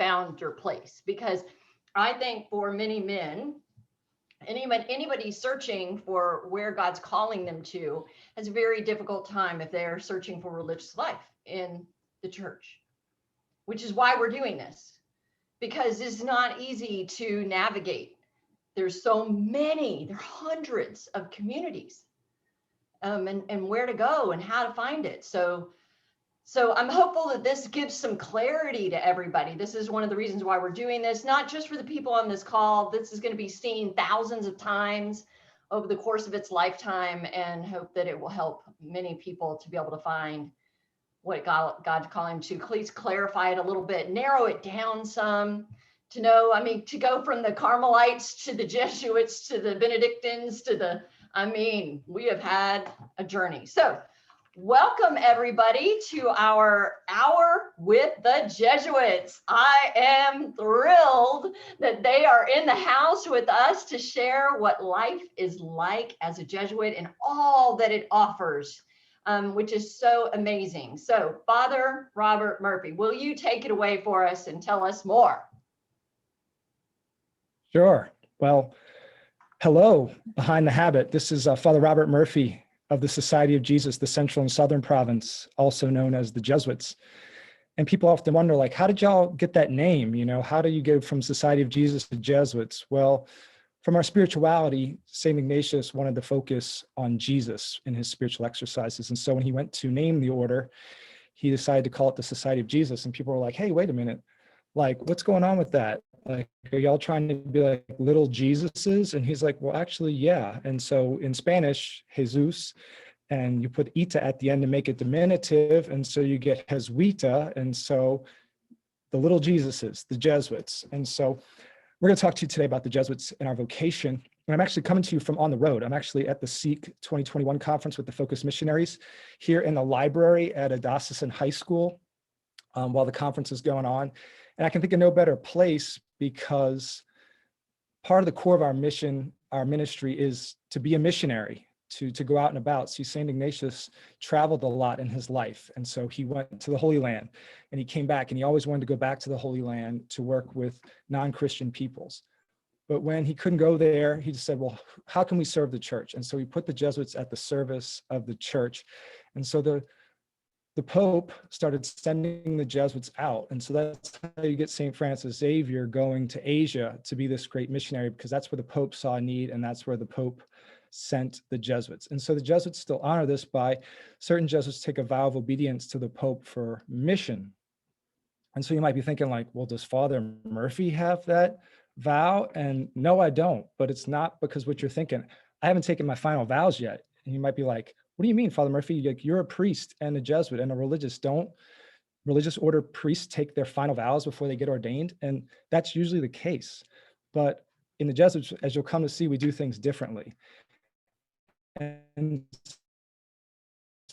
found your place, because I think for many men, anybody searching for where God's calling them to has a very difficult time if they're searching for religious life in the church, which is why we're doing this, because it's not easy to navigate. There's so many, there are hundreds of communities, and where to go and how to find it. So I'm hopeful that this gives some clarity to everybody. This is one of the reasons why we're doing this, not just for the people on this call. This is going to be seen thousands of times over the course of its lifetime, and hope that it will help many people to be able to find what God's calling them to. Please clarify it a little bit, narrow it down some, to know, I mean, to go from the Carmelites to the Jesuits to the Benedictines to the, I mean, we have had a journey. So welcome everybody to our Hour with the Jesuits. I am thrilled that they are in the house with us to share what life is like as a Jesuit and all that it offers, which is so amazing. So Father Robert Murphy, will you take it away for us and tell us more? Sure. Well, hello, Behind the Habit. This is Father Robert Murphy of the Society of Jesus, the Central and Southern Province, also known as the Jesuits. And people often wonder, like, how did y'all get that name? You know, how do you go from Society of Jesus to Jesuits? Well, from our spirituality, St. Ignatius wanted to focus on Jesus in his spiritual exercises. And so when he went to name the order, he decided to call it the Society of Jesus. And people were like, hey, wait a minute, like, what's going on with that? Like, are y'all trying to be like little Jesuses? And he's like, well, actually, yeah. And so in Spanish, Jesus, and you put ita at the end to make it diminutive. And so you get Jesuita. And so the little Jesuses, the Jesuits. And so we're going to talk to you today about the Jesuits and our vocation. And I'm actually coming to you from on the road. I'm actually at the SEEK 2021 conference with the Focus Missionaries here in the library at a diocesan high school while the conference is going on. And I can think of no better place, because part of the core of our mission, our ministry, is to be a missionary, to go out and about. See, St. Ignatius traveled a lot in his life. And so he went to the Holy Land and he came back, and he always wanted to go back to the Holy Land to work with non-Christian peoples. But when he couldn't go there, he just said, well, how can we serve the church? And so he put the Jesuits at the service of the church. And so the Pope started sending the Jesuits out. And so that's how you get St. Francis Xavier going to Asia to be this great missionary, because that's where the Pope saw a need, and that's where the Pope sent the Jesuits. And so the Jesuits still honor this by certain Jesuits take a vow of obedience to the Pope for mission. And so you might be thinking like, well, does Father Murphy have that vow? And no, I don't, but it's not because what you're thinking. I haven't taken my final vows yet. And you might be like, what do you mean, Father Murphy? You're a priest and a Jesuit and a religious. Don't religious order priests take their final vows before they get ordained? And that's usually the case. But in the Jesuits, as you'll come to see, we do things differently. And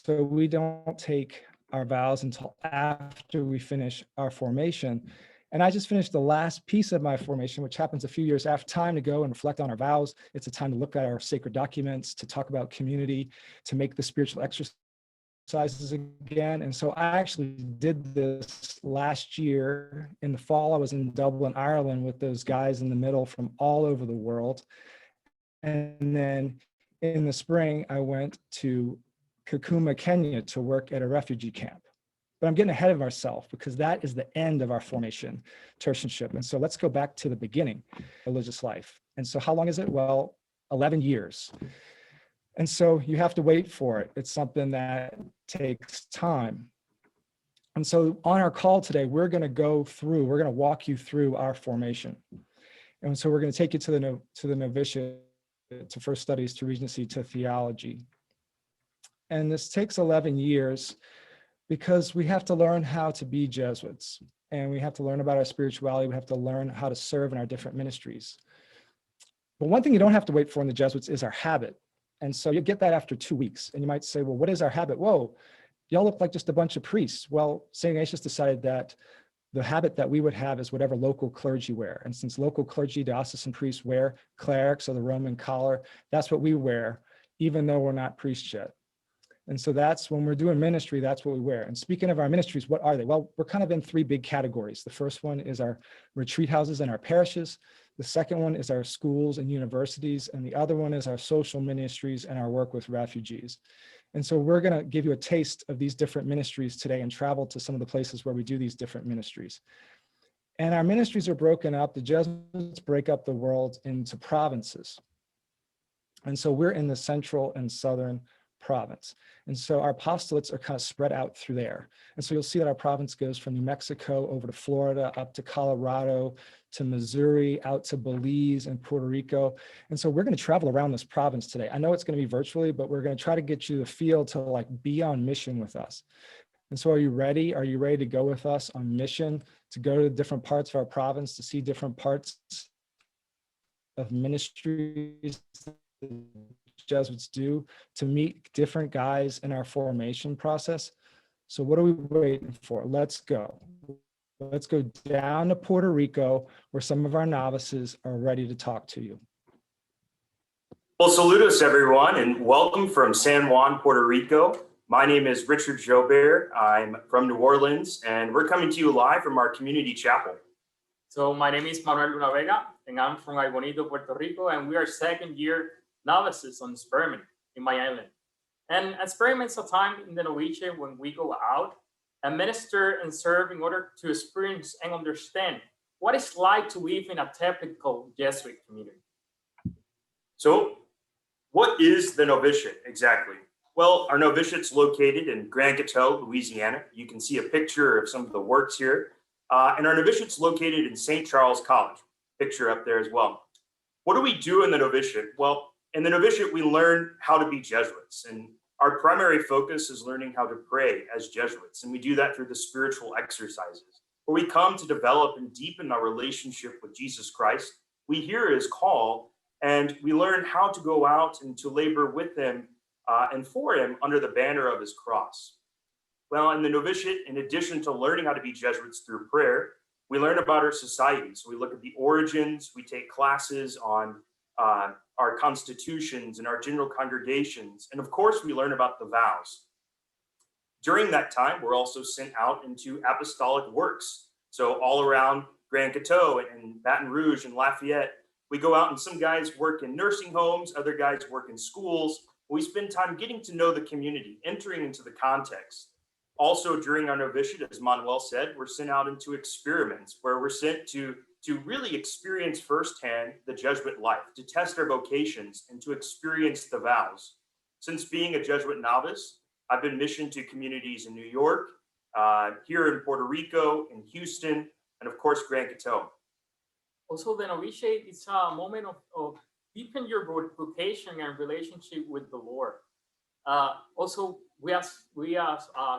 so we don't take our vows until after we finish our formation. And I just finished the last piece of my formation, which happens a few years after. Time to go and reflect on our vows. It's a time to look at our sacred documents, to talk about community, to make the spiritual exercises again. And so I actually did this last year. In the fall, I was in Dublin, Ireland with those guys in the middle from all over the world. And then in the spring, I went to Kakuma, Kenya to work at a refugee camp. But I'm getting ahead of ourselves, because that is the end of our formation, tertianship. And so let's go back to the beginning, religious life. And so how long is it? Well, 11 years. And so you have to wait for it. It's something that takes time. And so on our call today, we're going to walk you through our formation. And so we're going to take you to the novitiate, to first studies, to regency, to theology. And this takes 11 years. Because we have to learn how to be Jesuits, and we have to learn about our spirituality. We have to learn how to serve in our different ministries. But one thing you don't have to wait for in the Jesuits is our habit. And so you get that after 2 weeks. And you might say, well, what is our habit? Whoa, y'all look like just a bunch of priests. Well, St. Ignatius decided that the habit that we would have is whatever local clergy wear. And since local clergy, diocesan priests wear clerics or the Roman collar, that's what we wear, even though we're not priests yet. And so that's when we're doing ministry, that's what we wear. And speaking of our ministries, what are they? Well, we're kind of in three big categories. The first one is our retreat houses and our parishes. The second one is our schools and universities. And the other one is our social ministries and our work with refugees. And so we're going to give you a taste of these different ministries today and travel to some of the places where we do these different ministries. And our ministries are broken up. The Jesuits break up the world into provinces. And so we're in the Central and Southern Province. And so our apostolates are kind of spread out through there. And so you'll see that our province goes from New Mexico over to Florida, up to Colorado, to Missouri, out to Belize and Puerto Rico. And so we're going to travel around this province today. I know it's going to be virtually, but we're going to try to get you the feel to like be on mission with us. And so are you ready? Are you ready to go with us on mission, to go to different parts of our province, to see different parts of ministries the Jesuits do, to meet different guys in our formation process? So what are we waiting for? Let's go. Let's go down to Puerto Rico, where some of our novices are ready to talk to you. Well, saludos everyone, and welcome from San Juan, Puerto Rico. My name is Richard Jobert. I'm from New Orleans, and we're coming to you live from our community chapel. So my name is Manuel Luna Vega, and I'm from Ay Bonito, Puerto Rico, and we are second-year novices on Experiment in my island. And Experiment's a time in the Novice when we go out and minister and serve in order to experience and understand what it's like to live in a typical Jesuit community. So what is the novitiate exactly? Well, our novitiate's located in Grand Coteau, Louisiana. You can see a picture of some of the works here. And our novitiate's located in St. Charles College. Picture up there as well. What do we do in the novitiate? Well, in the novitiate, we learn how to be Jesuits. And our primary focus is learning how to pray as Jesuits. And we do that through the spiritual exercises, where we come to develop and deepen our relationship with Jesus Christ. We hear his call, and we learn how to go out and to labor with him and for him under the banner of his cross. Well, in the novitiate, in addition to learning how to be Jesuits through prayer, we learn about our society. So we look at the origins, we take classes on our constitutions and our general congregations. And of course, we learn about the vows. During that time, we're also sent out into apostolic works. So all around Grand Coteau and Baton Rouge and Lafayette, we go out and some guys work in nursing homes, other guys work in schools. We spend time getting to know the community, entering into the context. Also during our novitiate, as Manuel said, we're sent out into experiments where we're sent to really experience firsthand the Jesuit life, to test our vocations and to experience the vows. Since being a Jesuit novice, I've been missioned to communities in New York, here in Puerto Rico, in Houston, and of course, Grand Coteau. Also, the novitiate is a moment of deepen your vocation and relationship with the Lord. Also, we as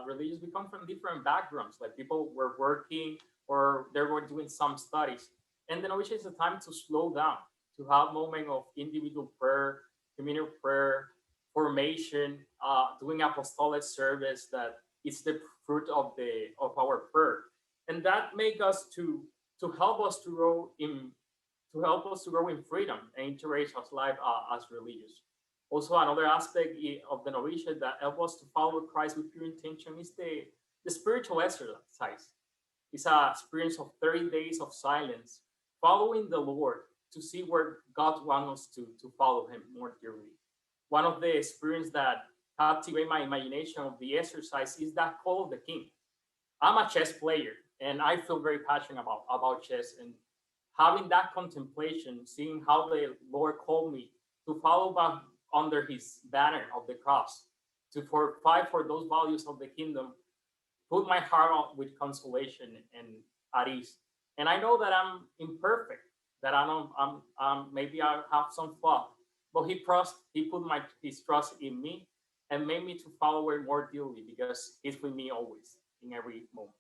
religious, we come from different backgrounds. Like people were working or they were doing some studies. And the novitiate is a time to slow down, to have a moment of individual prayer, communal prayer, formation, doing apostolic service that is the fruit of our prayer. And that make us to help us to grow in freedom and interest of life as religious. Also, another aspect of the novitiate that helps us to follow Christ with pure intention is the spiritual exercise. It's an experience of 30 days of silence, following the Lord to see where God wants us to follow him more dearly. One of the experiences that captivate my imagination of the exercise is that call of the king. I'm a chess player, and I feel very passionate about chess. And having that contemplation, seeing how the Lord called me to follow back under his banner of the cross, to fight for those values of the kingdom, put my heart out with consolation and at ease. And I know that I'm imperfect, that maybe I have some flaw, but he put his trust in me and made me to follow him more dearly because he's with me always in every moment.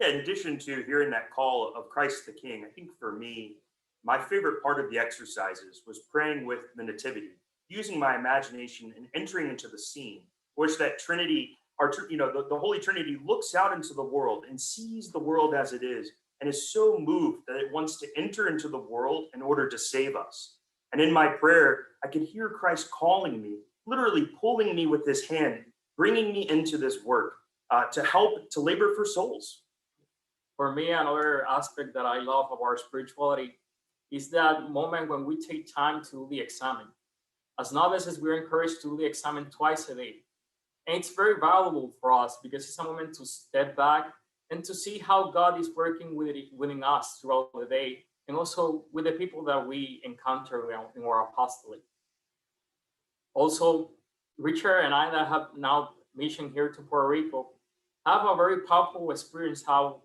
Yeah, in addition to hearing that call of Christ the King, I think for me, my favorite part of the exercises was praying with the Nativity, using my imagination and entering into the scene, which that Trinity, the Holy Trinity looks out into the world and sees the world as it is, and is so moved that it wants to enter into the world in order to save us. And in my prayer, I could hear Christ calling me, literally pulling me with his hand bringing me into this work to help to labor for souls. For me, another aspect that I love of our spirituality is that moment when we take time to duly examine. As novices, we're encouraged to duly examine twice a day. And it's very valuable for us because it's a moment to step back and to see how God is working within us throughout the day, and also with the people that we encounter in our apostolate. Also, Richard and I that have now mission here to Puerto Rico have a very powerful experience how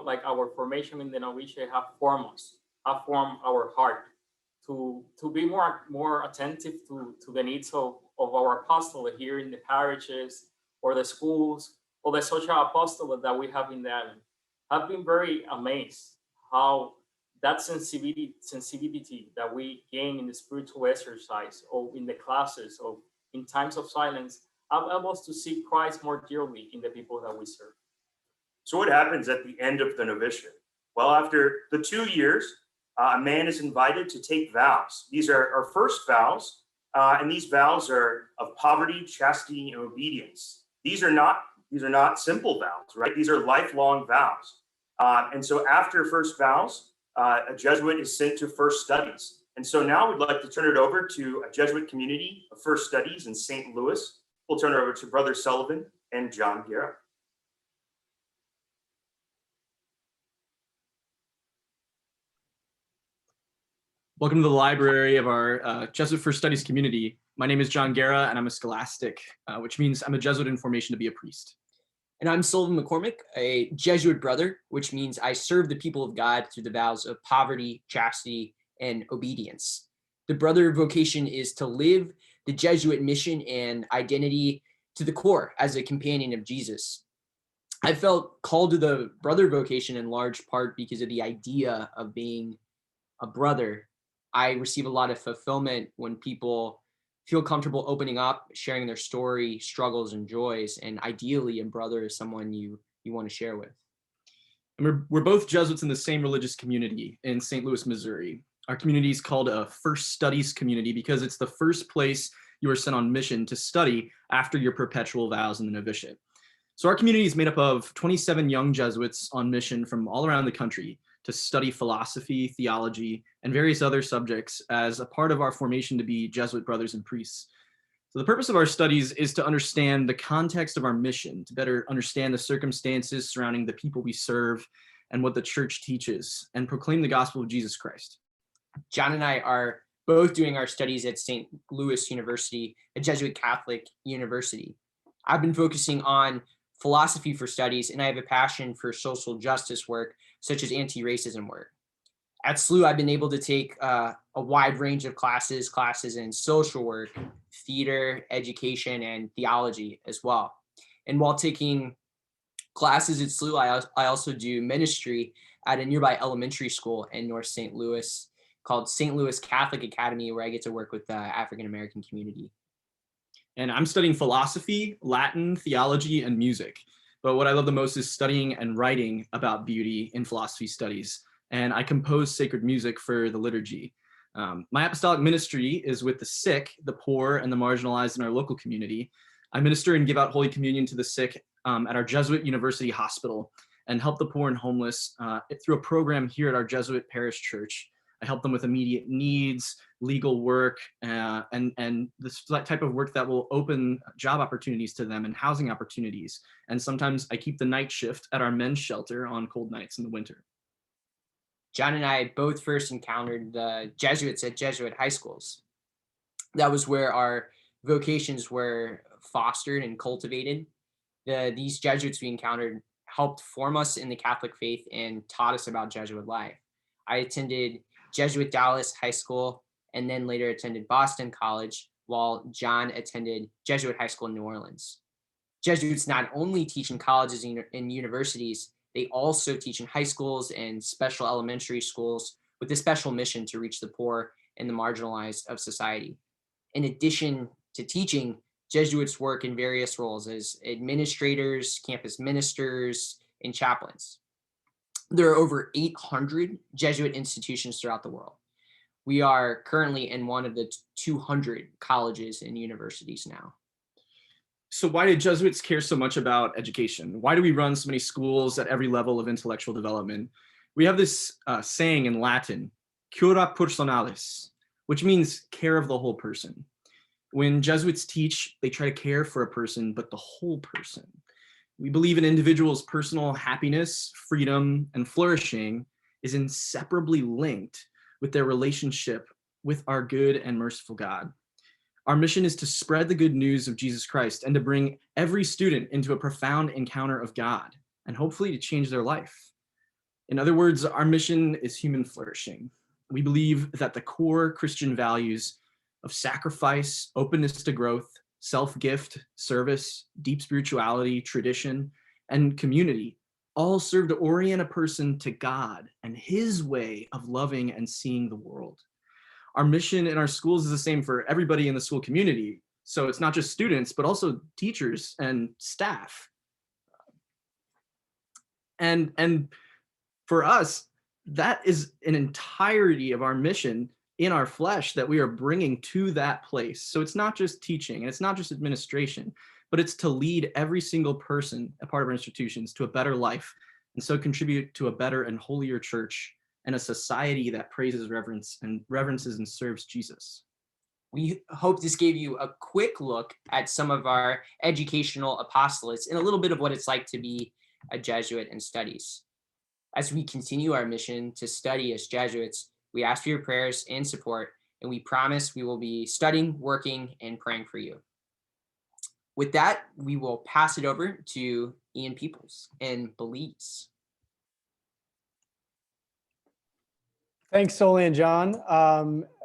like our formation in the novitiate have formed us, have formed our heart to be more attentive to the needs of our apostolate here in the parishes or the schools or the social apostolate that we have in the island. I've been very amazed how that sensibility that we gain in the spiritual exercise or in the classes or in times of silence have helped us to see Christ more dearly in the people that we serve. So what happens at the end of the novitiate? Well, after the 2 years, a man is invited to take vows. These are our first vows, and these vows are of poverty, chastity, and obedience. These are not simple vows, right? These are lifelong vows. And so after first vows, a Jesuit is sent to first studies. And so now we'd like to turn it over to a Jesuit community of first studies in St. Louis. We'll turn it over to Brother Sullivan and John Guerra. Welcome to the library of our Jesuit First Studies community. My name is John Guerra, and I'm a scholastic, which means I'm a Jesuit in formation to be a priest. And I'm Sullivan McCormick, a Jesuit brother, which means I serve the people of God through the vows of poverty, chastity, and obedience. The brother vocation is to live the Jesuit mission and identity to the core as a companion of Jesus. I felt called to the brother vocation in large part because of the idea of being a brother. I receive a lot of fulfillment when people feel comfortable opening up, sharing their story, struggles, and joys. And ideally, a brother is someone you want to share with. And we're both Jesuits in the same religious community in St. Louis, Missouri. Our community is called a First Studies community because it's the first place you are sent on mission to study after your perpetual vows in the novitiate. So our community is made up of 27 young Jesuits on mission from all around the country to study philosophy, theology, and various other subjects as a part of our formation to be Jesuit brothers and priests. So the purpose of our studies is to understand the context of our mission, to better understand the circumstances surrounding the people we serve and what the church teaches, and proclaim the gospel of Jesus Christ. John and I are both doing our studies at St. Louis University, a Jesuit Catholic university. I've been focusing on philosophy for studies, and I have a passion for social justice work, such as anti-racism work. At SLU, I've been able to take a wide range of classes in social work, theater, education, and theology as well. And while taking classes at SLU, I also do ministry at a nearby elementary school in North St. Louis called St. Louis Catholic Academy, where I get to work with the African-American community. And I'm studying philosophy, Latin, theology, and music. But what I love the most is studying and writing about beauty in philosophy studies. And I compose sacred music for the liturgy. My apostolic ministry is with the sick, the poor, and the marginalized in our local community. I minister and give out Holy Communion to the sick at our Jesuit University Hospital and help the poor and homeless through a program here at our Jesuit parish church. I help them with immediate needs, legal work, and this type of work that will open job opportunities to them and housing opportunities. And sometimes I keep the night shift at our men's shelter on cold nights in the winter. John and I both first encountered the Jesuits at Jesuit high schools. That was where our vocations were fostered and cultivated. These Jesuits we encountered helped form us in the Catholic faith and taught us about Jesuit life. I attended Jesuit Dallas High School and then later attended Boston College, while John attended Jesuit High School in New Orleans. Jesuits not only teach in colleges and universities, they also teach in high schools and special elementary schools with a special mission to reach the poor and the marginalized of society. In addition to teaching, Jesuits work in various roles as administrators, campus ministers, and chaplains. There are over 800 Jesuit institutions throughout the world. We are currently in one of the 200 colleges and universities now. So why do Jesuits care so much about education? Why do we run so many schools at every level of intellectual development? We have this saying in Latin, cura personalis, which means care of the whole person. When Jesuits teach, they try to care for a person, but the whole person. We believe an individual's personal happiness, freedom, and flourishing is inseparably linked with their relationship with our good and merciful God. Our mission is to spread the good news of Jesus Christ and to bring every student into a profound encounter of God and hopefully to change their life. In other words, our mission is human flourishing. We believe that the core Christian values of sacrifice, openness to growth, self-gift, service, deep spirituality, tradition, and community all serve to orient a person to God and his way of loving and seeing the world. Our mission in our schools is the same for everybody in the school community. So it's not just students, but also teachers and staff. And for us, that is an entirety of our mission in our flesh that we are bringing to that place. So it's not just teaching and it's not just administration, but it's to lead every single person, a part of our institutions, to a better life, and so contribute to a better and holier church and a society that praises reverences and serves Jesus. We hope this gave you a quick look at some of our educational apostolates and a little bit of what it's like to be a Jesuit in studies. As we continue our mission to study as Jesuits, we ask for your prayers and support, and we promise we will be studying, working, and praying for you. With that, we will pass it over to Ian Peoples in Belize. Thanks, Soli and John.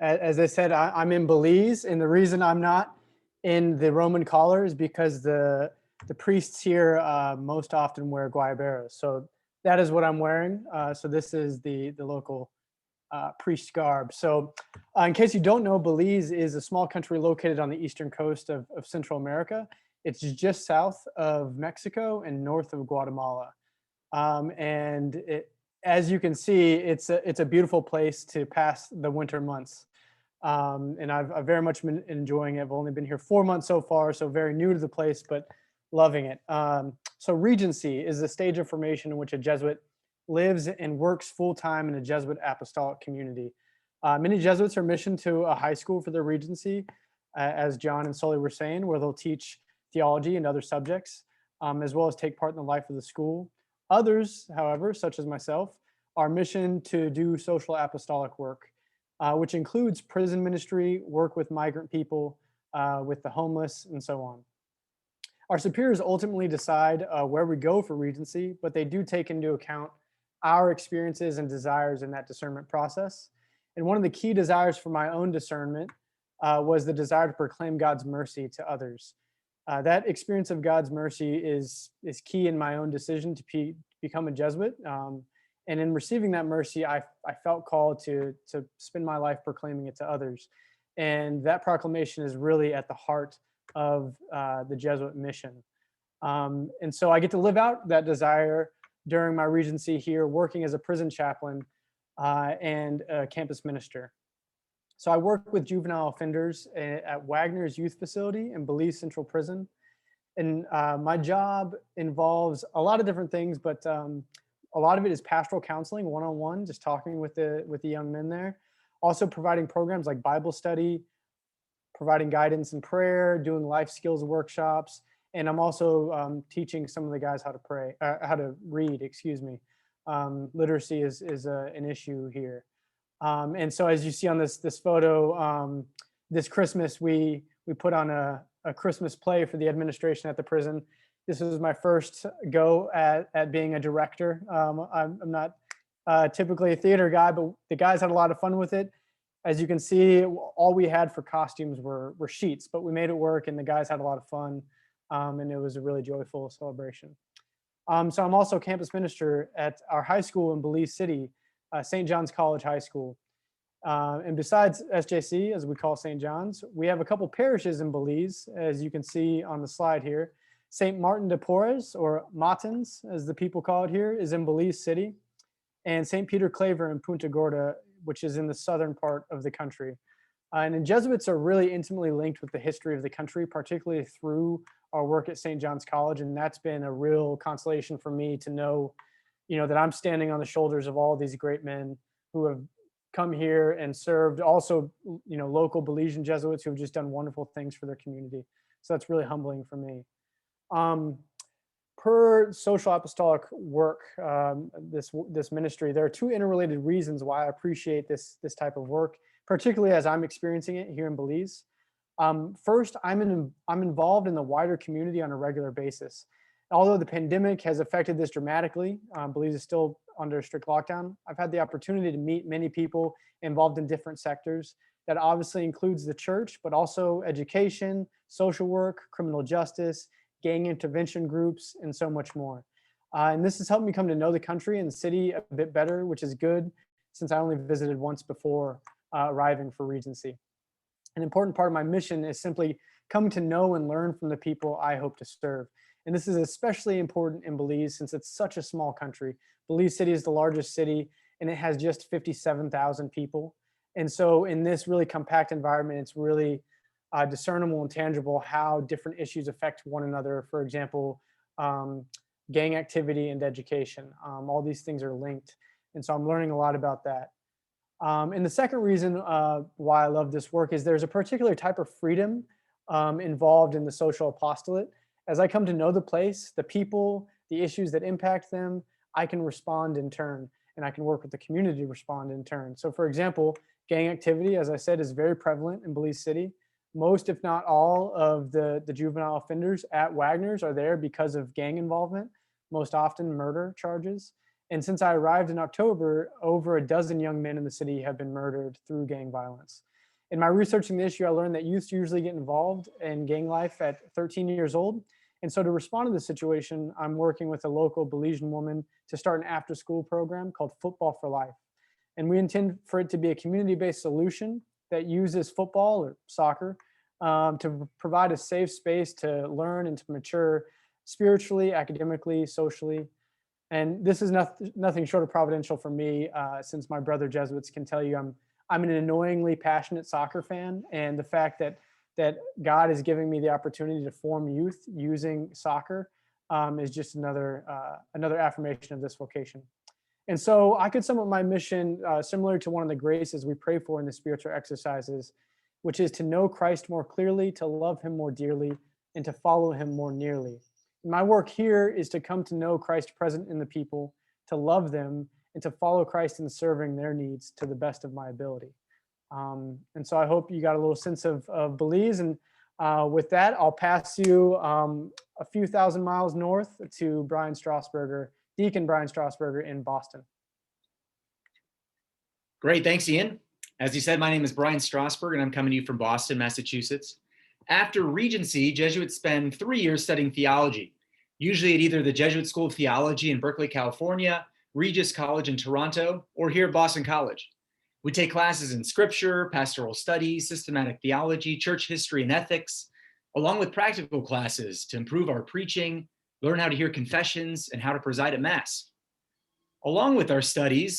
As I said, I'm in Belize, and the reason I'm not in the Roman collar is because the priests here most often wear guayaberas. So that is what I'm wearing. So this is the local priest garb. So in case you don't know, Belize is a small country located on the eastern coast of Central America. It's just south of Mexico and north of Guatemala. And as you can see, it's a beautiful place to pass the winter months. And I've very much been enjoying it. I've only been here 4 months so far, so very new to the place, but loving it. So Regency is the stage of formation in which a Jesuit lives and works full-time in a Jesuit apostolic community. Many Jesuits are missioned to a high school for their Regency, as John and Sully were saying, where they'll teach theology and other subjects, as well as take part in the life of the school. Others, however, such as myself, are missioned to do social apostolic work, which includes prison ministry, work with migrant people, with the homeless, and so on. Our superiors ultimately decide where we go for Regency, but they do take into account our experiences and desires in that discernment process. And one of the key desires for my own discernment was the desire to proclaim God's mercy to others. That experience of God's mercy is key in my own decision to become a Jesuit. And in receiving that mercy, I felt called to spend my life proclaiming it to others. And that proclamation is really at the heart of the Jesuit mission. And so I get to live out that desire during my Regency here, working as a prison chaplain and a campus minister. So I work with juvenile offenders at Wagner's youth facility in Belize Central Prison. And my job involves a lot of different things, but a lot of it is pastoral counseling, one-on-one, just talking with the young men there. Also providing programs like Bible study, providing guidance in prayer, doing life skills workshops. And I'm also teaching some of the guys how to read, excuse me. Literacy is an issue here. And so as you see on this photo, this Christmas, we put on a Christmas play for the administration at the prison. This was my first go at being a director. I'm not typically a theater guy, but the guys had a lot of fun with it. As you can see, all we had for costumes were sheets, but we made it work and the guys had a lot of fun. And it was a really joyful celebration. So I'm also campus minister at our high school in Belize City, St. John's College High School. And besides SJC, as we call St. John's, we have a couple parishes in Belize, as you can see on the slide here. St. Martin de Porres, or Matins, as the people call it here, is in Belize City. And St. Peter Claver in Punta Gorda, which is in the southern part of the country. And the Jesuits are really intimately linked with the history of the country, particularly through our work at St. John's College. And that's been a real consolation for me to know, that I'm standing on the shoulders of all these great men who have come here and served, also, local Belizean Jesuits who have just done wonderful things for their community. So that's really humbling for me. Per social apostolic work, this ministry, there are two interrelated reasons why I appreciate this type of work, particularly as I'm experiencing it here in Belize. First, I'm involved in the wider community on a regular basis. Although the pandemic has affected this dramatically, Belize is still under strict lockdown. I've had the opportunity to meet many people involved in different sectors. That obviously includes the church, but also education, social work, criminal justice, gang intervention groups, and so much more. And this has helped me come to know the country and the city a bit better, which is good since I only visited once before arriving for Regency. An important part of my mission is simply coming to know and learn from the people I hope to serve. And this is especially important in Belize since it's such a small country. Belize City is the largest city and it has just 57,000 people. And so in this really compact environment, it's really discernible and tangible how different issues affect one another. For example, gang activity and education. All these things are linked. And so I'm learning a lot about that. And the second reason why I love this work is there's a particular type of freedom involved in the social apostolate. As I come to know the place, the people, the issues that impact them, I can respond in turn, and I can work with the community to respond in turn. So for example, gang activity, as I said, is very prevalent in Belize City. Most, if not all, of the juvenile offenders at Wagner's are there because of gang involvement, most often murder charges. And since I arrived in October, over a dozen young men in the city have been murdered through gang violence. In my researching the issue, I learned that youth usually get involved in gang life at 13 years old. And so to respond to the situation, I'm working with a local Belizean woman to start an after-school program called Football for Life. And we intend for it to be a community-based solution that uses football or soccer to provide a safe space to learn and to mature spiritually, academically, socially. And this is nothing short of providential for me, since my brother Jesuits can tell you I'm an annoyingly passionate soccer fan, and the fact that God is giving me the opportunity to form youth using soccer is just another affirmation of this vocation. And so I could sum up my mission similar to one of the graces we pray for in the spiritual exercises, which is to know Christ more clearly, to love him more dearly, and to follow him more nearly. And my work here is to come to know Christ present in the people, to love them, and to follow Christ in serving their needs to the best of my ability. And so I hope you got a little sense of Belize. And with that, I'll pass you a few thousand miles north to Brian Strasburger, Deacon Brian Strasburger in Boston. Great, thanks, Ian. As you said, my name is Brian Strasburg, and I'm coming to you from Boston, Massachusetts. After Regency, Jesuits spend 3 years studying theology, usually at either the Jesuit School of Theology in Berkeley, California, Regis College in Toronto, or here at Boston College. We take classes in scripture, pastoral studies, systematic theology, church history, and ethics, along with practical classes to improve our preaching, learn how to hear confessions, and how to preside at Mass. Along with our studies,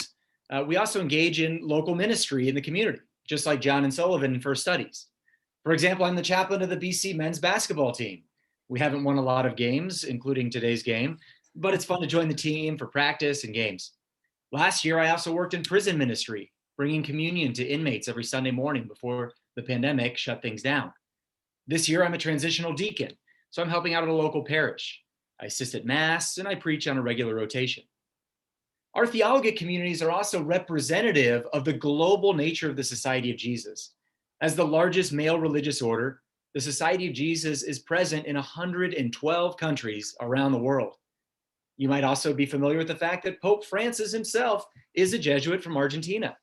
we also engage in local ministry in the community, just like John and Sullivan in First Studies. For example, I'm the chaplain of the BC men's basketball team. We haven't won a lot of games, including today's game, but it's fun to join the team for practice and games. Last year, I also worked in prison ministry, bringing communion to inmates every Sunday morning before the pandemic shut things down. This year, I'm a transitional deacon, so I'm helping out at a local parish. I assist at Mass, and I preach on a regular rotation. Our theologic communities are also representative of the global nature of the Society of Jesus. As the largest male religious order, the Society of Jesus is present in 112 countries around the world. You might also be familiar with the fact that Pope Francis himself is a Jesuit from Argentina.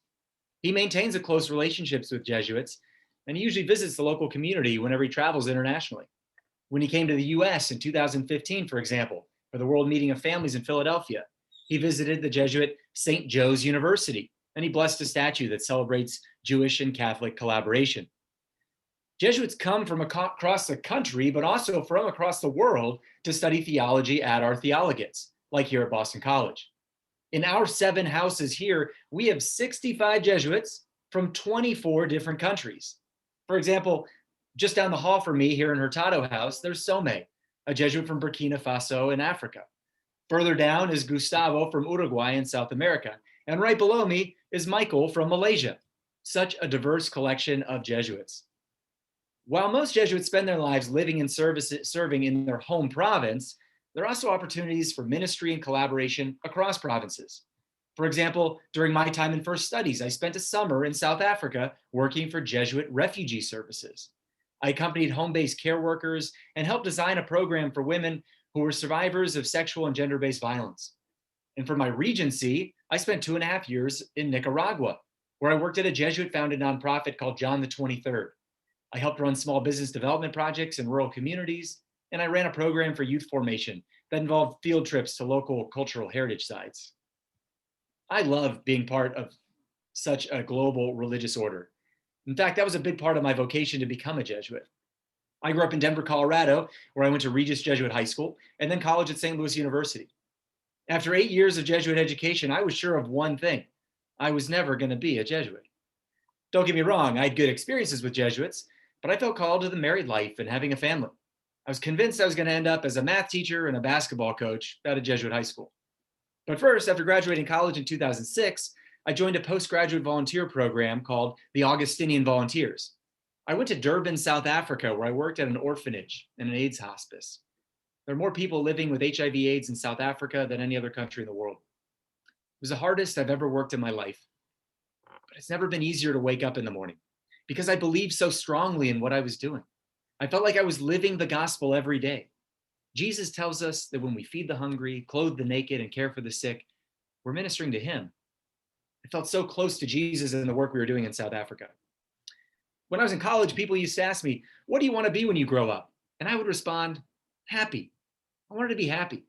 He maintains a close relationships with Jesuits, and he usually visits the local community whenever he travels internationally. When he came to the US in 2015, for example, for the World Meeting of Families in Philadelphia, he visited the Jesuit St. Joe's University, and he blessed a statue that celebrates Jewish and Catholic collaboration. Jesuits come from across the country, but also from across the world to study theology at our theologates, like here at Boston College. In our 7 houses here, we have 65 Jesuits from 24 different countries. For example, just down the hall from me here in Hurtado House, there's Some, a Jesuit from Burkina Faso in Africa. Further down is Gustavo from Uruguay in South America. And right below me is Michael from Malaysia. Such a diverse collection of Jesuits. While most Jesuits spend their lives living and serving in their home province, there are also opportunities for ministry and collaboration across provinces. For example, during my time in First Studies, I spent a summer in South Africa working for Jesuit refugee services. I accompanied home-based care workers and helped design a program for women who were survivors of sexual and gender-based violence. And for my regency, I spent 2.5 years in Nicaragua, where I worked at a Jesuit-founded nonprofit called John the 23rd. I helped run small business development projects in rural communities, and I ran a program for youth formation that involved field trips to local cultural heritage sites. I love being part of such a global religious order. In fact, that was a big part of my vocation to become a Jesuit. I grew up in Denver, Colorado, where I went to Regis Jesuit High School and then college at St. Louis University. After 8 years of Jesuit education, I was sure of one thing. I was never going to be a Jesuit. Don't get me wrong, I had good experiences with Jesuits, but I felt called to the married life and having a family. I was convinced I was going to end up as a math teacher and a basketball coach at a Jesuit high school. But first, after graduating college in 2006, I joined a postgraduate volunteer program called the Augustinian Volunteers. I went to Durban, South Africa, where I worked at an orphanage and an AIDS hospice. There are more people living with HIV/AIDS in South Africa than any other country in the world. It was the hardest I've ever worked in my life. But it's never been easier to wake up in the morning because I believed so strongly in what I was doing. I felt like I was living the gospel every day. Jesus tells us that when we feed the hungry, clothe the naked, and care for the sick, we're ministering to him. I felt so close to Jesus in the work we were doing in South Africa. When I was in college, people used to ask me, what do you want to be when you grow up? And I would respond, happy. I wanted to be happy.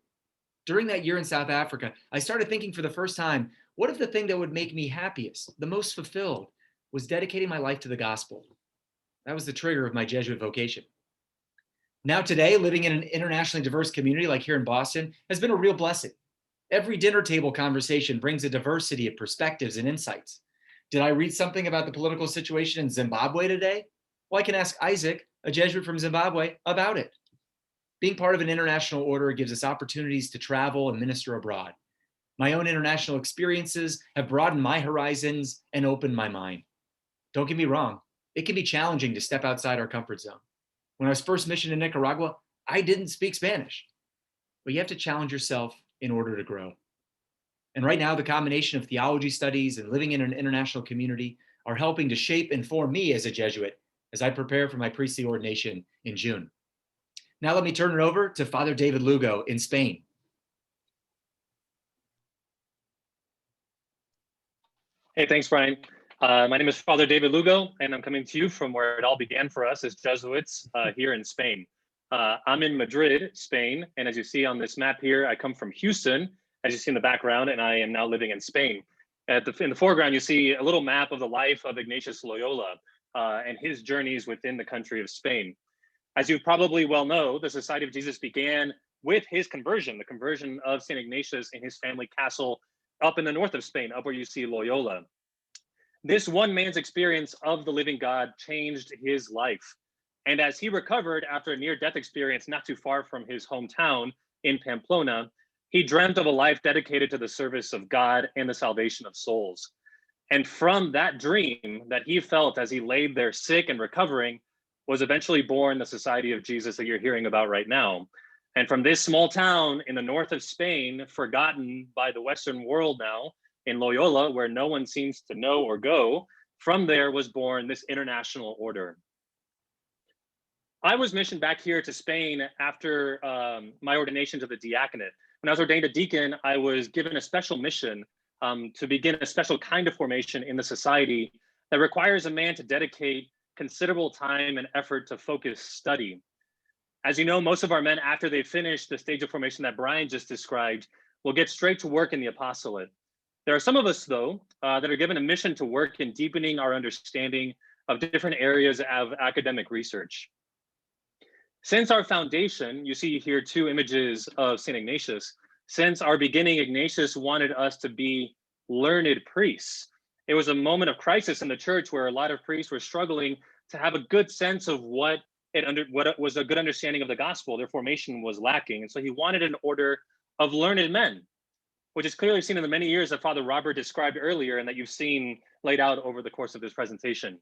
During that year in South Africa, I started thinking for the first time, what if the thing that would make me happiest, the most fulfilled, was dedicating my life to the gospel? That was the trigger of my Jesuit vocation. Now today, living in an internationally diverse community like here in Boston has been a real blessing. Every dinner table conversation brings a diversity of perspectives and insights. Did I read something about the political situation in Zimbabwe today? Well, I can ask Isaac, a Jesuit from Zimbabwe, about it. Being part of an international order gives us opportunities to travel and minister abroad. My own international experiences have broadened my horizons and opened my mind. Don't get me wrong, it can be challenging to step outside our comfort zone. When I was first missioned in Nicaragua, I didn't speak Spanish. But you have to challenge yourself in order to grow. And right now, the combination of theology studies and living in an international community are helping to shape and form me as a Jesuit as I prepare for my priestly ordination in June. Now let me turn it over to Father David Lugo in Spain. Hey, thanks, Brian. My name is Father David Lugo, and I'm coming to you from where it all began for us as Jesuits here in Spain. I'm in Madrid, Spain, and as you see on this map here, I come from Houston, as you see in the background, and I am now living in Spain. In the foreground, you see a little map of the life of Ignatius Loyola and his journeys within the country of Spain. As you probably well know, the Society of Jesus began with his conversion, the conversion of St. Ignatius in his family castle up in the north of Spain, up where you see Loyola. This one man's experience of the living God changed his life. And as he recovered after a near-death experience not too far from his hometown in Pamplona, he dreamt of a life dedicated to the service of God and the salvation of souls. And from that dream that he felt as he laid there sick and recovering was eventually born the Society of Jesus that you're hearing about right now. And from this small town in the north of Spain, forgotten by the Western world now, in Loyola, where no one seems to know or go, from there was born this international order. I was missioned back here to Spain after my ordination to the diaconate. When I was ordained a deacon, I was given a special mission to begin a special kind of formation in the society that requires a man to dedicate considerable time and effort to focus study. As you know, most of our men, after they finish the stage of formation that Brian just described, will get straight to work in the apostolate. There are some of us, though, that are given a mission to work in deepening our understanding of different areas of academic research. Since our foundation, you see here 2 images of St. Ignatius. Since our beginning, Ignatius wanted us to be learned priests. It was a moment of crisis in the church where a lot of priests were struggling to have a good sense of what what was a good understanding of the gospel. Their formation was lacking. And so he wanted an order of learned men, which is clearly seen in the many years that Father Robert described earlier and that you've seen laid out over the course of this presentation.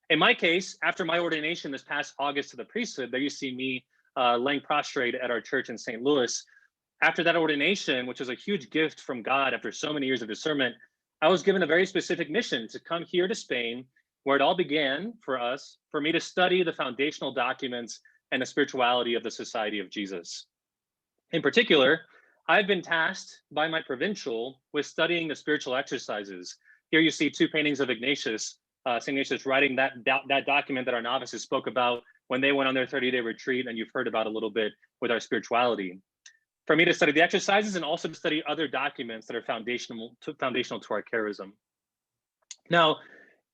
In my case, after my ordination this past August to the priesthood, there you see me laying prostrate at our church in St. Louis. After that ordination, which was a huge gift from God after so many years of discernment, I was given a very specific mission to come here to Spain, where it all began for me to study the foundational documents and the spirituality of the Society of Jesus. In particular, I've been tasked by my provincial with studying the spiritual exercises. Here you see two paintings of Ignatius, St. Ignatius writing that document that our novices spoke about when they went on their 30-day retreat, and you've heard about a little bit with our spirituality. For me to study the exercises and also to study other documents that are foundational to our charism. Now,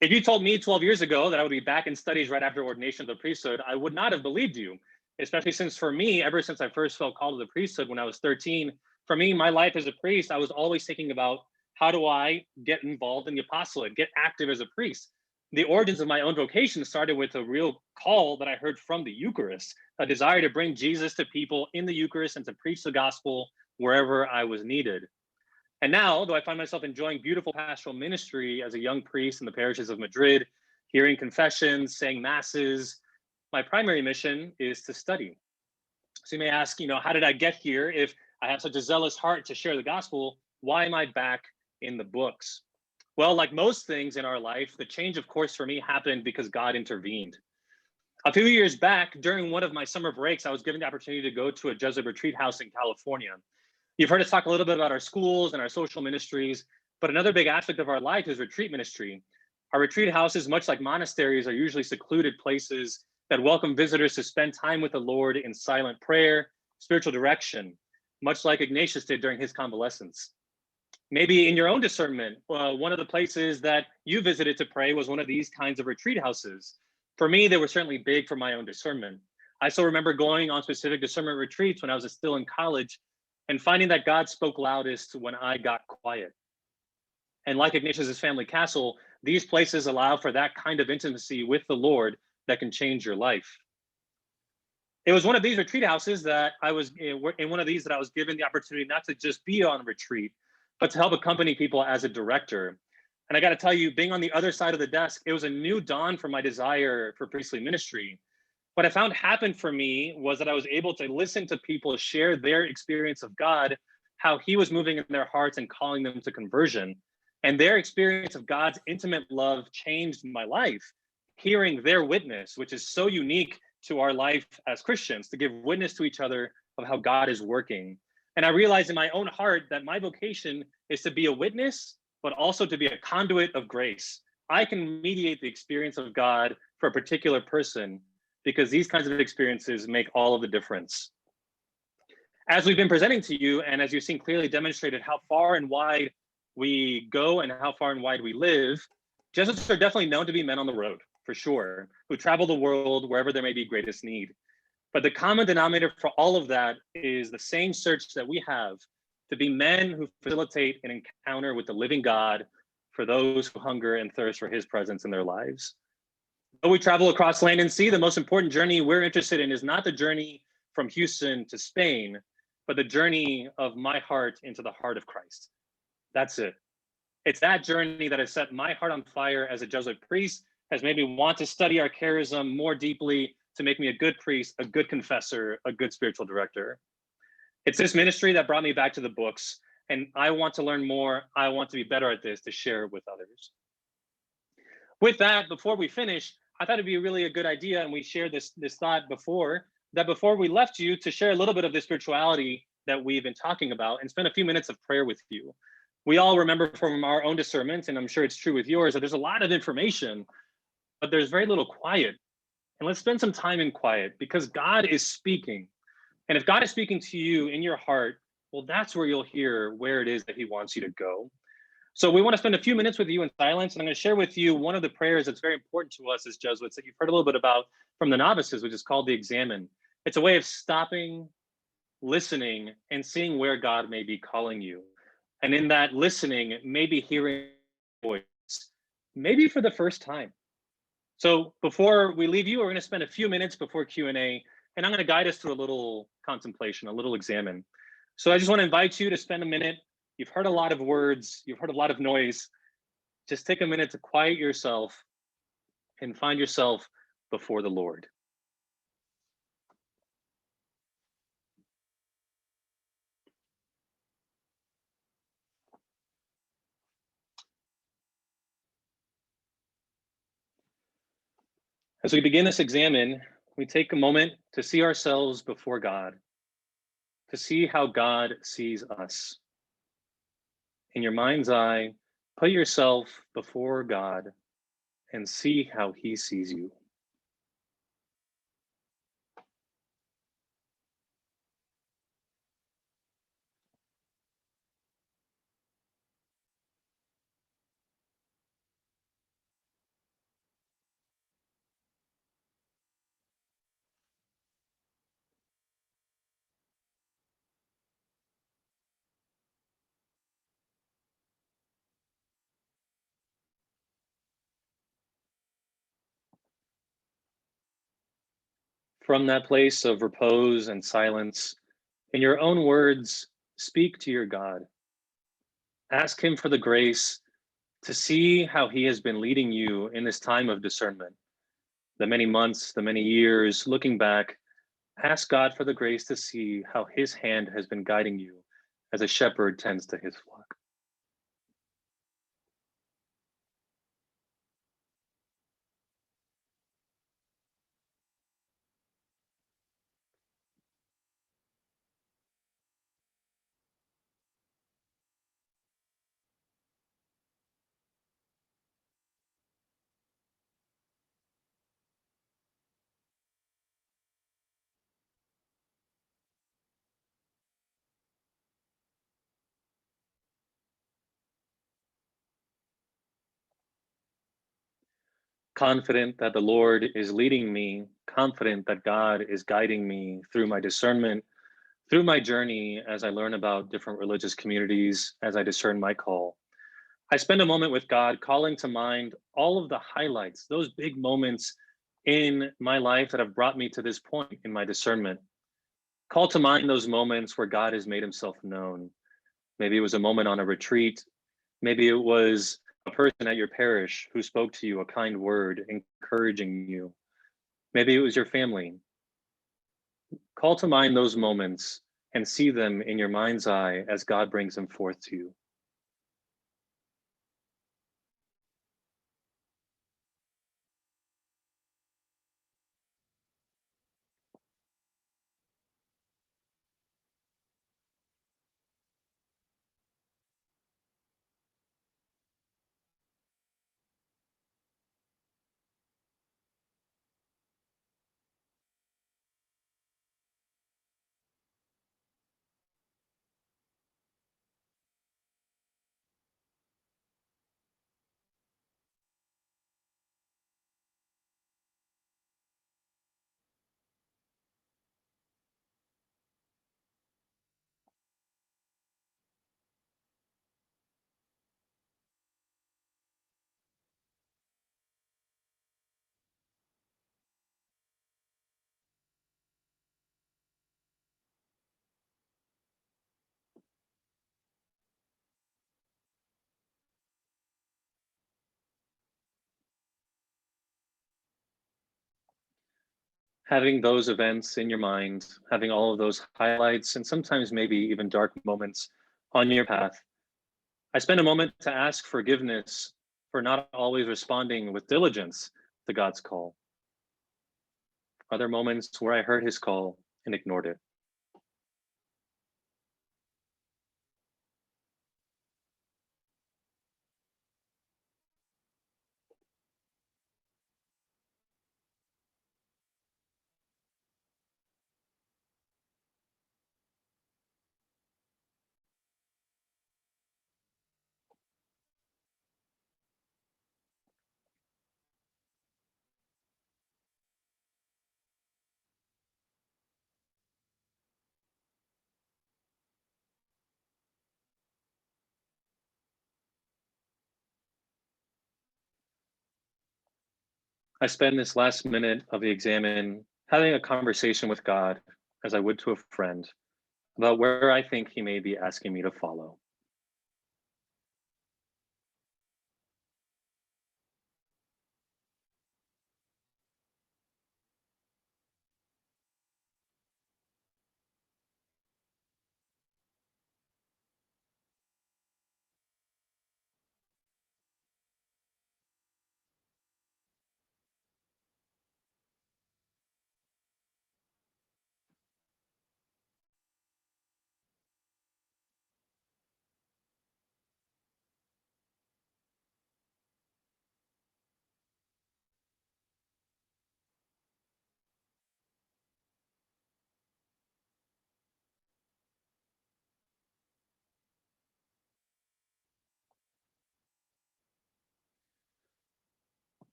if you told me 12 years ago that I would be back in studies right after ordination of the priesthood, I would not have believed you, especially since for me, ever since I first felt called to the priesthood when I was 13, for me, my life as a priest, I was always thinking about how do I get involved in the apostolate, get active as a priest. The origins of my own vocation started with a real call that I heard from the Eucharist, a desire to bring Jesus to people in the Eucharist and to preach the gospel wherever I was needed. And now, though I find myself enjoying beautiful pastoral ministry as a young priest in the parishes of Madrid, hearing confessions, saying masses, my primary mission is to study. So you may ask, how did I get here? If I have such a zealous heart to share the gospel, why am I back in the books? Well, like most things in our life, the change of course for me happened because God intervened. A few years back, during one of my summer breaks, I was given the opportunity to go to a Jesuit retreat house in California. You've heard us talk a little bit about our schools and our social ministries, but another big aspect of our life is retreat ministry. Our retreat houses, much like monasteries, are usually secluded places that welcome visitors to spend time with the Lord in silent prayer, spiritual direction, much like Ignatius did during his convalescence. Maybe in your own discernment, one of the places that you visited to pray was one of these kinds of retreat houses. For me, they were certainly big for my own discernment. I still remember going on specific discernment retreats when I was still in college and finding that God spoke loudest when I got quiet. And like Ignatius's family castle, these places allow for that kind of intimacy with the Lord that can change your life. It was one of these retreat houses that I was given the opportunity not to just be on retreat, but to help accompany people as a director. And I got to tell you, being on the other side of the desk, it was a new dawn for my desire for priestly ministry. What I found happened for me was that I was able to listen to people share their experience of God, how he was moving in their hearts and calling them to conversion. And their experience of God's intimate love changed my life. Hearing their witness, which is so unique to our life as Christians, to give witness to each other of how God is working. And I realized in my own heart that my vocation is to be a witness, but also to be a conduit of grace. I can mediate the experience of God for a particular person because these kinds of experiences make all of the difference. As we've been presenting to you, and as you've seen clearly demonstrated how far and wide we go and how far and wide we live, Jesuits are definitely known to be men on the road, for sure, who travel the world wherever there may be greatest need. But the common denominator for all of that is the same search that we have to be men who facilitate an encounter with the living God for those who hunger and thirst for his presence in their lives. Though we travel across land and sea, the most important journey we're interested in is not the journey from Houston to Spain, but the journey of my heart into the heart of Christ. That's it. It's that journey that has set my heart on fire as a Jesuit priest, has made me want to study our charism more deeply, to make me a good priest, a good confessor, a good spiritual director. It's this ministry that brought me back to the books, and I want to learn more. I want to be better at this to share with others. With that, before we finish, I thought it'd be really a good idea, and we shared this thought before, that before we left you, to share a little bit of the spirituality that we've been talking about and spend a few minutes of prayer with you. We all remember from our own discernment, and I'm sure it's true with yours, that there's a lot of information, but there's very little quiet. And let's spend some time in quiet because God is speaking. And if God is speaking to you in your heart, well, that's where you'll hear where it is that he wants you to go. So we want to spend a few minutes with you in silence. And I'm going to share with you one of the prayers that's very important to us as Jesuits that you've heard a little bit about from the novices, which is called the Examen. It's a way of stopping, listening, and seeing where God may be calling you. And in that listening, maybe hearing a voice, maybe for the first time. So before we leave you, we're going to spend a few minutes before Q&A, and I'm going to guide us through a little contemplation, a little examine. So I just want to invite you to spend a minute. You've heard a lot of words, you've heard a lot of noise. Just take a minute to quiet yourself and find yourself before the Lord. As we begin this examine, we take a moment to see ourselves before God, to see how God sees us. In your mind's eye, put yourself before God and see how he sees you. From that place of repose and silence, in your own words, speak to your God. Ask him for the grace to see how he has been leading you in this time of discernment. The many months, the many years, looking back, ask God for the grace to see how his hand has been guiding you as a shepherd tends to his flock. Confident that the Lord is leading me, confident that God is guiding me through my discernment, through my journey as I learn about different religious communities, as I discern my call. I spend a moment with God, calling to mind all of the highlights, those big moments in my life that have brought me to this point in my discernment. Call to mind those moments where God has made himself known. Maybe it was a moment on a retreat. Maybe it was a person at your parish who spoke to you a kind word, encouraging you. Maybe it was your family. Call to mind those moments and see them in your mind's eye as God brings them forth to you. Having those events in your mind, having all of those highlights, and sometimes maybe even dark moments on your path, I spend a moment to ask forgiveness for not always responding with diligence to God's call. Are there moments where I heard his call and ignored it? I spend this last minute of the examen having a conversation with God as I would to a friend about where I think he may be asking me to follow.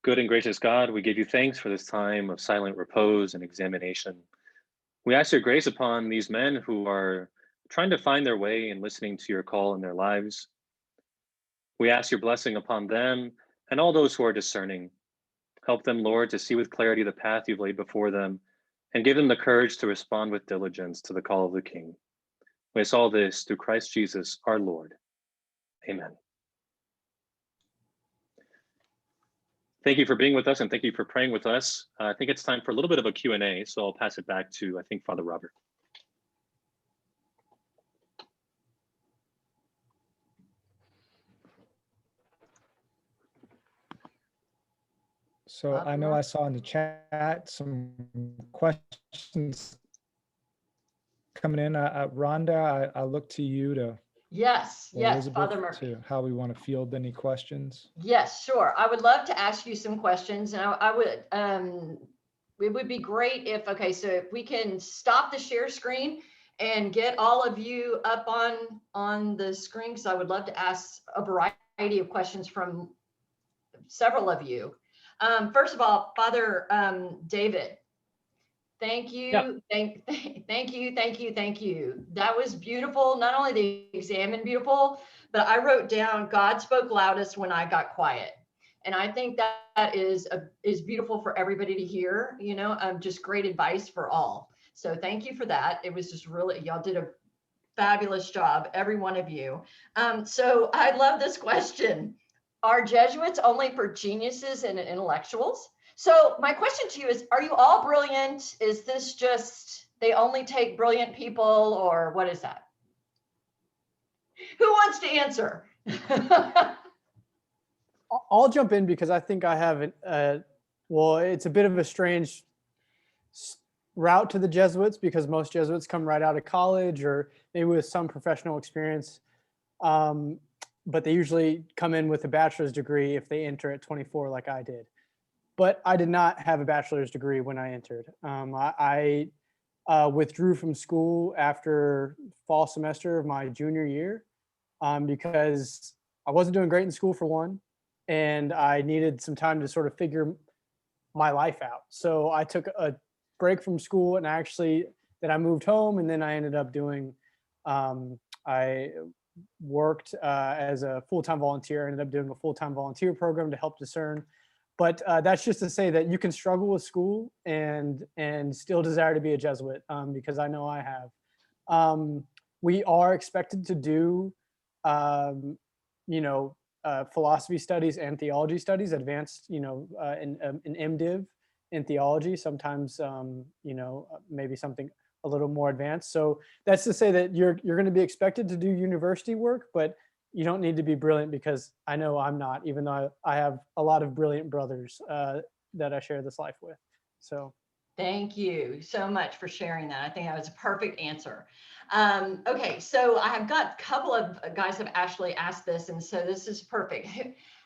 Good and gracious God, we give you thanks for this time of silent repose and examination. We ask your grace upon these men who are trying to find their way and listening to your call in their lives. We ask your blessing upon them and all those who are discerning. Help them, Lord, to see with clarity the path you've laid before them and give them the courage to respond with diligence to the call of the King. We ask all this through Christ Jesus, our Lord. Amen. Thank you for being with us and thank you for praying with us. I think it's time for a little bit of a Q&A, so I'll pass it back to, I think, Father Robert. So I know I saw in the chat some questions coming in. Rhonda, I look to you to, Yes, or yes, Elizabeth, Father Murphy. to how we want to field any questions. Yes, sure. I would love to ask you some questions, and I would, it would be great if, okay, so if we can stop the share screen and get all of you up on the screen, because I would love to ask a variety of questions from several of you. First of all, Father David, thank you. Yeah. Thank you. That was beautiful. Not only the examen beautiful, but I wrote down, God spoke loudest when I got quiet. And I think that is beautiful for everybody to hear, you know, just great advice for all. So thank you for that. It was just really, y'all did a fabulous job, every one of you. So I love this question. Are Jesuits only for geniuses and intellectuals? So my question to you is, are you all brilliant? Is this just, they only take brilliant people, or what is that? Who wants to answer? I'll jump in because I think I have well, it's a bit of a strange route to the Jesuits because most Jesuits come right out of college or maybe with some professional experience. But they usually come in with a bachelor's degree if they enter at 24 like I did. But I did not have a bachelor's degree when I entered. I withdrew from school after fall semester of my junior year because I wasn't doing great in school for one, and I needed some time to sort of figure my life out. So I took a break from school and then I moved home, and then I ended up doing, I worked as a full-time volunteer, ended up doing a full-time volunteer program to help discern. But that's just to say that you can struggle with school and still desire to be a Jesuit, because I know I have. We are expected to do, philosophy studies and theology studies, advanced, in MDiv in theology, sometimes, maybe something a little more advanced. So that's to say that you're going to be expected to do university work, but you don't need to be brilliant, because I know I'm not, even though I have a lot of brilliant brothers that I share this life with. So thank you so much for sharing that. I think that was a perfect answer. Okay, so I have got a couple of guys have actually asked this, and so this is perfect.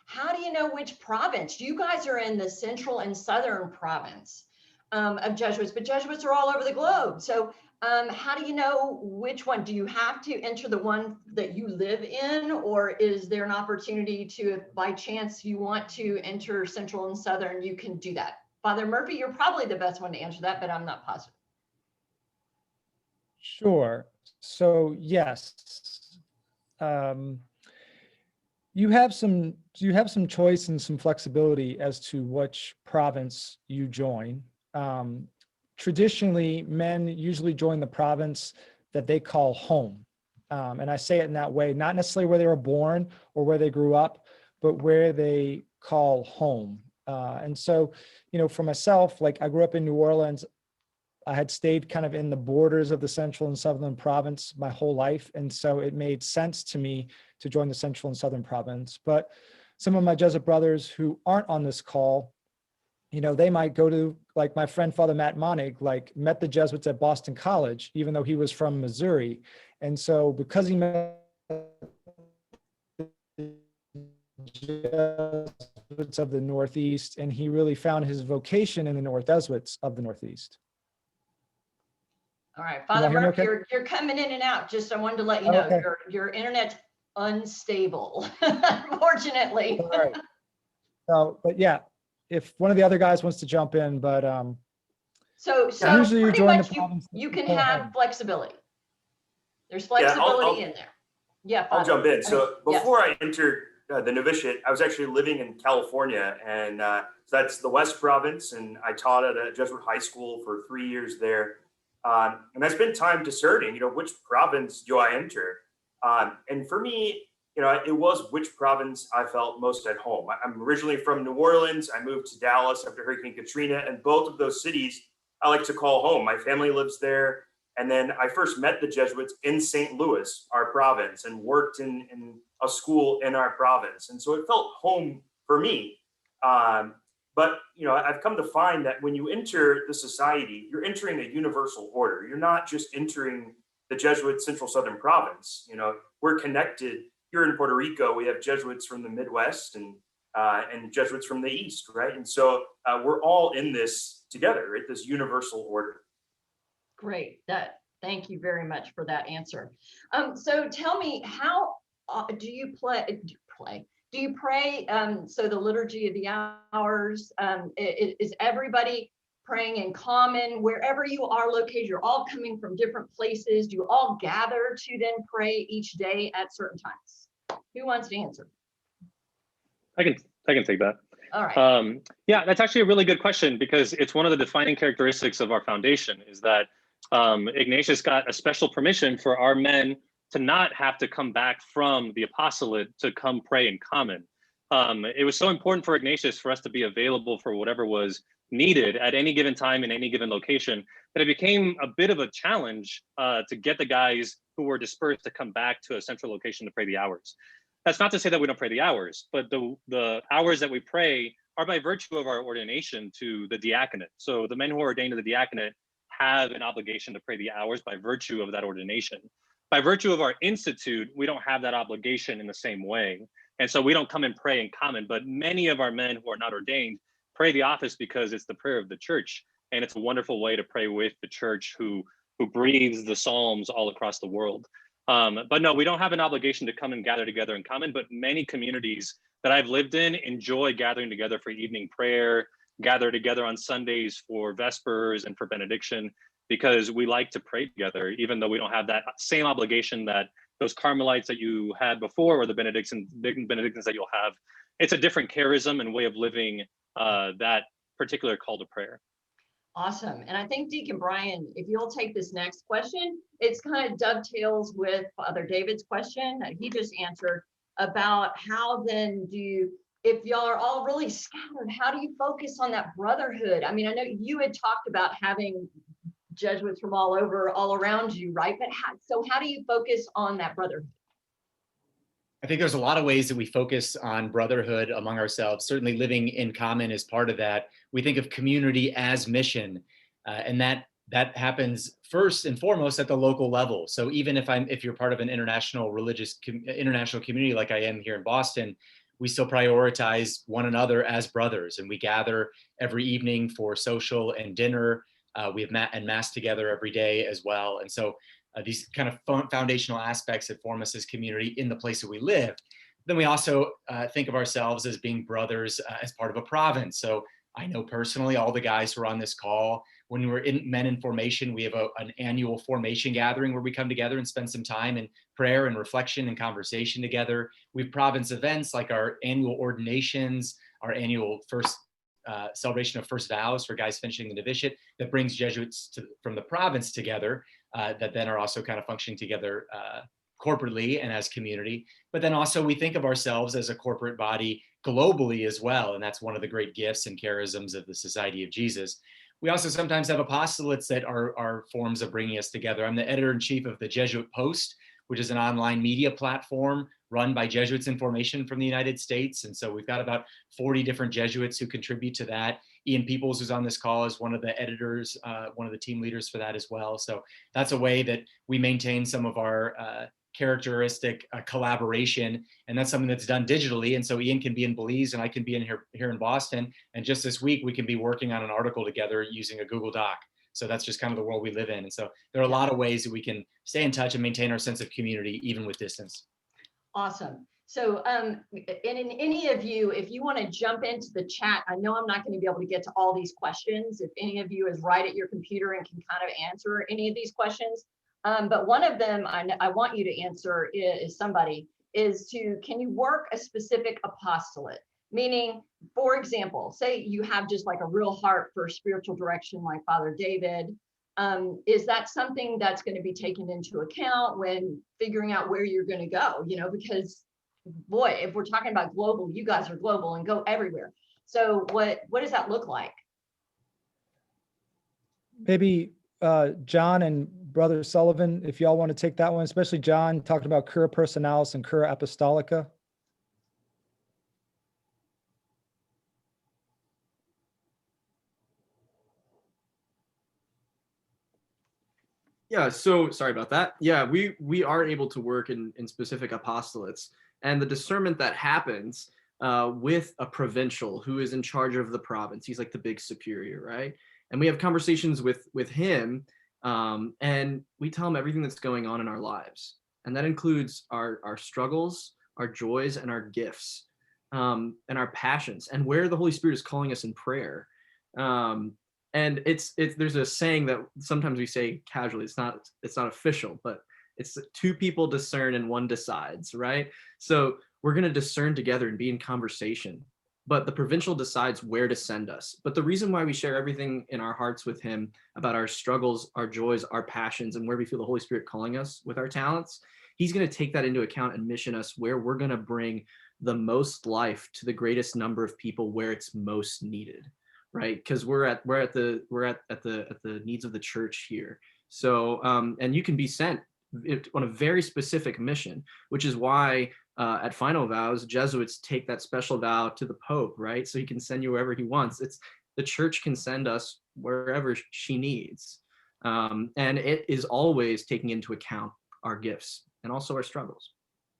How do you know which province? You guys are in the Central and Southern Province of Jesuits, but Jesuits are all over the globe. So how do you know which one? Do you have to enter the one that you live in, or is there an opportunity to, if by chance you want to enter Central and Southern, you can do that? Father Murphy, you're probably the best one to answer that, but I'm not positive. Sure. So yes, you have some choice and some flexibility as to which province you join. Traditionally, men usually join the province that they call home. And I say it in that way, not necessarily where they were born or where they grew up, but where they call home. And so, for myself, like I grew up in New Orleans. I had stayed kind of in the borders of the Central and Southern Province my whole life. And so it made sense to me to join the Central and Southern Province. But some of my Jesuit brothers who aren't on this call, they might go to, like my friend, Father Matt Monig, like met the Jesuits at Boston College, even though he was from Missouri. And so because he met the Jesuits of the Northeast, and he really found his vocation in the North Jesuits of the Northeast. All right, Father Murphy, okay? you're coming in and out. Just I wanted to let you know, okay. your internet's unstable, unfortunately. All right. So, but yeah, if one of the other guys wants to jump in, but so usually pretty much you can have flexibility. There's flexibility in there. Yeah, Father. I'll jump in. So before I entered the novitiate, I was actually living in California, and so that's the West Province, and I taught at a Jesuit high school for 3 years there. And I spent time discerning, which province do I enter? And for me, it was which province I felt most at home. I'm originally from New Orleans. I moved to Dallas after Hurricane Katrina, and both of those cities I like to call home. My family lives there. And then I first met the Jesuits in St. Louis, our province, and worked in a school in our province. And so it felt home for me. But, I've come to find that when you enter the society, you're entering a universal order. You're not just entering the Jesuit Central Southern Province. We're connected. Here in Puerto Rico, we have Jesuits from the Midwest and Jesuits from the East, right? And so we're all in this together, right? This universal order. Great. Thank you very much for that answer. So tell me, how do you play? Do you pray? So the liturgy of the hours, is everybody praying in common wherever you are located? You're all coming from different places. Do you all gather to then pray each day at certain times? Who wants to answer? I can take that. All right. Yeah, that's actually a really good question, because it's one of the defining characteristics of our foundation is that Ignatius got a special permission for our men to not have to come back from the apostolate to come pray in common. It was so important for Ignatius for us to be available for whatever was needed at any given time in any given location, that it became a bit of a challenge to get the guys who were dispersed to come back to a central location to pray the hours. That's not to say that we don't pray the hours, but the hours that we pray are by virtue of our ordination to the diaconate. So the men who are ordained to the diaconate have an obligation to pray the hours by virtue of that ordination. By virtue of our institute, we don't have that obligation in the same way. And so we don't come and pray in common, but many of our men who are not ordained pray the office because it's the prayer of the church. And it's a wonderful way to pray with the church who breathes the Psalms all across the world. But no, we don't have an obligation to come and gather together in common, but many communities that I've lived in enjoy gathering together for evening prayer, gather together on Sundays for Vespers and for benediction, because we like to pray together, even though we don't have that same obligation that those Carmelites that you had before, or the Benedictines that you'll have. It's a different charism and way of living that particular call to prayer. Awesome. And I think Deacon Brian, if you'll take this next question, it's kind of dovetails with Father David's question that he just answered about how then if y'all are all really scattered, how do you focus on that brotherhood? I mean, I know you had talked about having Jesuits from all around you, right? But how do you focus on that brotherhood? I think there's a lot of ways that we focus on brotherhood among ourselves. Certainly living in common is part of that. We think of community as mission, and that happens first and foremost at the local level. So even if you're part of an international community like I am here in Boston, we still prioritize one another as brothers, and we gather every evening for social and dinner. We have mass together every day as well. And so these kind of foundational aspects that form us as community in the place that we live. Then we also think of ourselves as being brothers as part of a province. So I know personally all the guys who are on this call. When we're in Men in Formation, we have an annual formation gathering where we come together and spend some time in prayer and reflection and conversation together. We have province events like our annual ordinations, our annual first celebration of first vows for guys finishing the novitiate that brings Jesuits from the province together that then are also kind of functioning together corporately and as community. But then also we think of ourselves as a corporate body globally as well. And that's one of the great gifts and charisms of the Society of Jesus. We also sometimes have apostolates that are forms of bringing us together. I'm the editor-in-chief of the Jesuit Post, which is an online media platform run by Jesuits in Formation from the United States. And so we've got about 40 different Jesuits who contribute to that. Ian Peoples, who's on this call, is one of the editors, one of the team leaders for that as well. So that's a way that we maintain some of our characteristic collaboration, and that's something that's done digitally. And so Ian can be in Belize and I can be in here in Boston. And just this week, we can be working on an article together using a Google Doc. So that's just kind of the world we live in. And so there are a lot of ways that we can stay in touch and maintain our sense of community, even with distance. Awesome. So, and in any of you, if you want to jump into the chat, I know I'm not going to be able to get to all these questions. If any of you is right at your computer and can kind of answer any of these questions, but one of them I want you to answer can you work a specific apostolate? Meaning, for example, say you have just like a real heart for spiritual direction like Father David. Is that something that's going to be taken into account when figuring out where you're going to go? You know, because boy, if we're talking about global, you guys are global and go everywhere. So what does that look like? Maybe John and Brother Sullivan, if y'all want to take that one, especially John, talking about cura personalis and cura apostolica. Yeah, so sorry about that. Yeah, we are able to work in specific apostolates, and the discernment that happens with a provincial who is in charge of the province. He's like the big superior, right? And we have conversations with him, and we tell him everything that's going on in our lives, and that includes our struggles, our joys, and our gifts, and our passions, and where the Holy Spirit is calling us in prayer. And it's there's a saying that sometimes we say casually, it's not official, but it's two people discern and one decides, right? So we're going to discern together and be in conversation, but the provincial decides where to send us. But the reason why we share everything in our hearts with him about our struggles, our joys, our passions, and where we feel the Holy Spirit calling us with our talents, he's going to take that into account and mission us where we're going to bring the most life to the greatest number of people where it's most needed. Right, because we're at the needs of the church here. So and you can be sent on a very specific mission, which is why at final vows Jesuits take that special vow to the Pope, right? So he can send you wherever he wants. It's the church can send us wherever she needs, and it is always taking into account our gifts and also our struggles.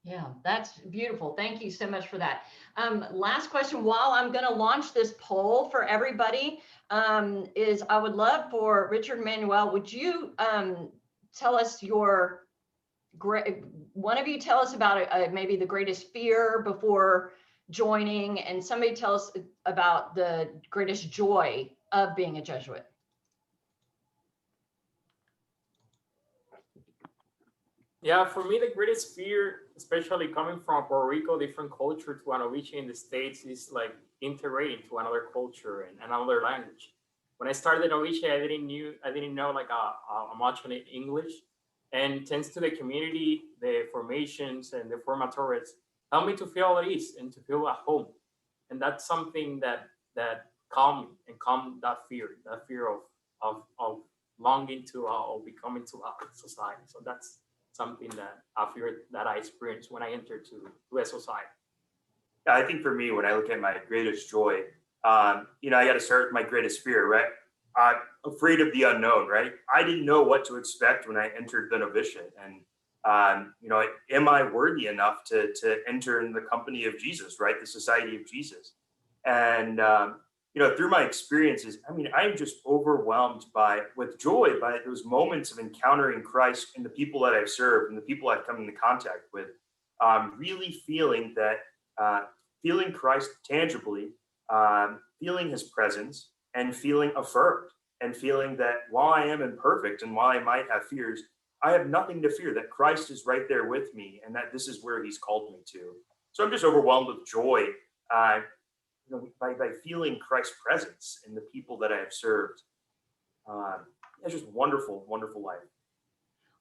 Yeah, that's beautiful. Thank you so much for that. Last question, while I'm going to launch this poll for everybody, is I would love for Richard Manuel, would you tell us one of you tell us about maybe the greatest fear before joining, and somebody tell us about the greatest joy of being a Jesuit. Yeah, for me, the greatest fear, especially coming from Puerto Rico, different culture, to a novitiate in the States, is like integrating to another culture and another language. When I started the novitiate, I didn't know like much on English, and thanks to the community, the formations and the formatories helped me to feel at ease and to feel at home. And that's something that calmed that fear of longing to or becoming to a society. So that's something that I fear that I experienced when I entered to a society. Yeah, I think for me, when I look at my greatest joy, I got to start with my greatest fear, right? I'm afraid of the unknown, right? I didn't know what to expect when I entered the novitiate, and am I worthy enough to enter in the company of Jesus, right? The Society of Jesus, and through my experiences, I'm just overwhelmed with joy by those moments of encountering Christ and the people that I've served and the people I've come into contact with. Really feeling Christ tangibly feeling his presence and feeling affirmed and feeling that while I am imperfect and while I might have fears, I have nothing to fear, that Christ is right there with me and that this is where he's called me to. So I'm just overwhelmed with joy by feeling Christ's presence in the people that I have served. It's just wonderful, wonderful life.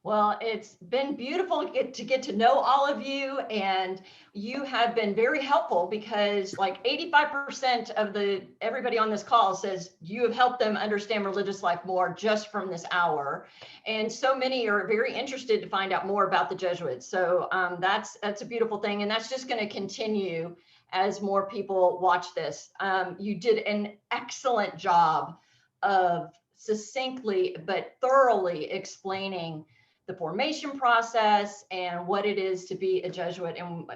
Well, it's been beautiful to get to know all of you, and you have been very helpful because like 85% of everybody on this call says you have helped them understand religious life more just from this hour. And so many are very interested to find out more about the Jesuits. So that's a beautiful thing. And that's just going to continue as more people watch this. You did an excellent job of succinctly but thoroughly explaining the formation process and what it is to be a Jesuit. And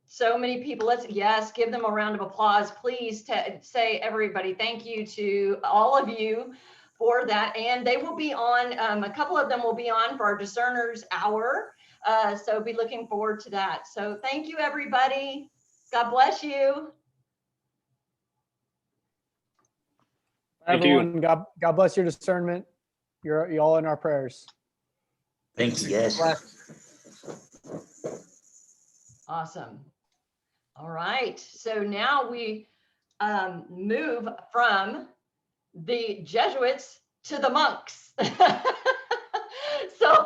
so many people, yes, give them a round of applause. Please say, everybody, thank you to all of you for that. And they will be on, a couple of them will be on for our Discerners Hour. So be looking forward to that. So thank you, everybody. God bless you. Thank you. Everyone, God bless your discernment. You're all in our prayers. Thank you, yes. Awesome. All right. So now we move from the Jesuits to the monks.